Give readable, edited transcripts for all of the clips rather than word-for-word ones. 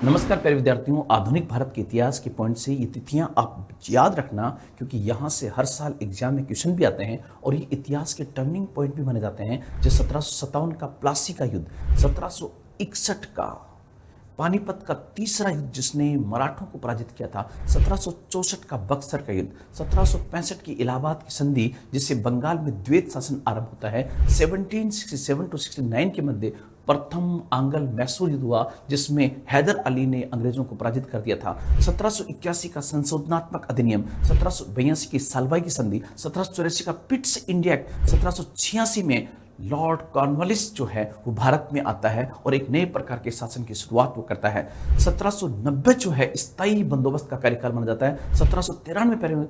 नमस्कार प्यारे विद्यार्थियों, आधुनिक भारत के इतिहास के पॉइंट से ये तिथियां आप याद रखना, क्योंकि यहाँ से हर साल एग्जाम में क्वेश्चन भी आते हैं और ये इतिहास के टर्निंग पॉइंट भी माने जाते हैं। जैसे 1757 का प्लासी का युद्ध, 1761 का पानीपत का तीसरा युद्ध जिसने मराठों को पराजित किया था, 1764 का बक्सर का युद्ध, 1765 की इलाहाबाद की संधि जिससे बंगाल में द्वैत शासन आरंभ होता है, 1767 टू 69 के मध्य प्रथम आंग्ल मैसूर युद्ध हुआ जिसमें हैदर अली ने अंग्रेजों को पराजित कर दिया था, 1781 का संशोधनात्मक अधिनियम, 1782 की सालवाई की संधि, 1784 का पिट्स इंडिया एक्ट, 1786 में लॉर्ड कॉर्नवालिस जो है वो भारत में आता है और एक नए प्रकार के शासन की शुरुआत वो करता है। 1790 जो है स्थायी बंदोबस्त का कार्यकाल माना जाता है। 1793 में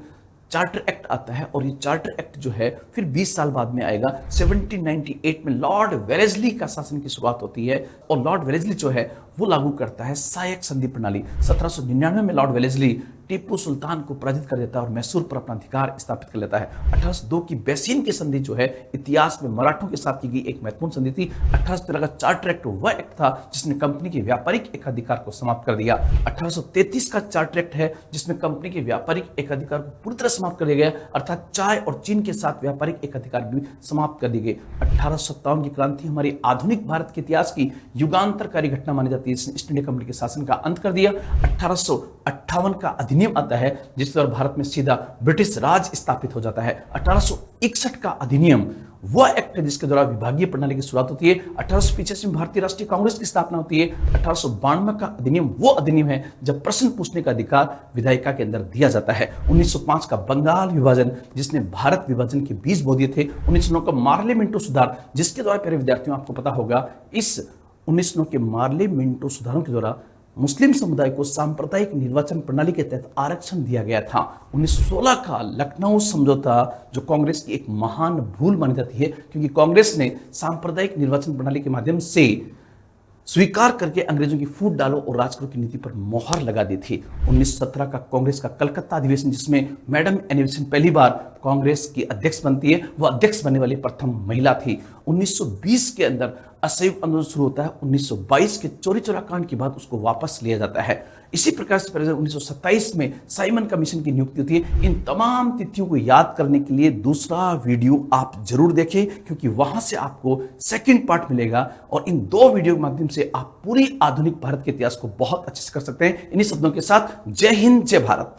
चार्टर एक्ट आता है और ये चार्टर एक्ट जो है फिर 20 साल बाद में आएगा। 1798 में लॉर्ड वेलेस्ली का शासन की शुरुआत होती है और लॉर्ड वेलेस्ली जो है वो लागू करता है सहायक संधि प्रणाली। 1799 में लॉर्ड वेलेस्ली टीपू सुल्तान को पराजित कर देता है और मैसूर पर अपना अधिकार स्थापित कर लेता है। 1802 की बेसिन की संधि जो है इतिहास में मराठों के साथ की गई एक महत्वपूर्ण संधि थी। 1813 का चार्टर एक्ट वह एक्ट था जिसने कंपनी के व्यापारिक एकाधिकार को समाप्त कर दिया। 1833 का चार्टर एक्ट है जिसमें कंपनी के व्यापारिक एकाधिकार को पूरी तरह समाप्त कर दिया गया, अर्थात चाय और चीन के साथ व्यापारिक एकाधिकार भी समाप्त कर दी गई। 1857 की क्रांति हमारी आधुनिक भारत के इतिहास की युगांतरकारी घटना मानी जाती है, जिसने ईस्ट इंडिया कंपनी के शासन का अंत कर दिया। 1858 का अधिनियम आता है जिस पर भारत में सीधा ब्रिटिश राज स्थापित हो जाता है। 1861 का अधिनियम वह एक्ट है जिसके द्वारा विभागीय प्रणाली की शुरुआत होती है। 1885 में भारतीय राष्ट्रीय कांग्रेस की स्थापना होती है। 1892 का अधिनियम वो अधिनियम है जब प्रश्न पूछने का अधिकार विधायिका के अंदर दिया जाता है। 1905 का बंगाल विभाजन जिसने भारत विभाजन के बीज बो दिए थे। 1909 का मार्ले मिंटो सुधार जिसके द्वारा प्यारे विद्यार्थियों आपको पता होगा इस 1909 के मार्ले मिंटो सुधारों के द्वारा मुस्लिम समुदाय को सांप्रदायिक निर्वाचन प्रणाली के तहत आरक्षण दिया गया था। 1916 का लखनऊ समझौता जो कांग्रेस की एक महान भूल मानी जाती है, क्योंकि कांग्रेस ने सांप्रदायिक निर्वाचन प्रणाली के माध्यम से स्वीकार करके अंग्रेजों की फूट डालो और राज करो की नीति पर मोहर लगा दी थी। 1917 का कांग्रेस का कलकत्ता अधिवेशन जिसमें मैडम एनी बेसेंट पहली बार कांग्रेस की अध्यक्ष बनती है, वह अध्यक्ष बनने वाली प्रथम महिला थी। 1920 के अंदर असहयोग आंदोलन शुरू होता है। 1922 के चौरी चौरा कांड के बाद उसको वापस लिया जाता है। इसी प्रकार से 1927 में साइमन कमीशन की नियुक्ति होती है। इन तमाम तिथियों को याद करने के लिए दूसरा वीडियो आप जरूर देखें, क्योंकि वहां से आपको सेकंड पार्ट मिलेगा और इन दो वीडियो के माध्यम से आप पूरी आधुनिक भारत के इतिहास को बहुत अच्छे से कर सकते हैं। इन्हीं शब्दों के साथ जय हिंद, जय भारत।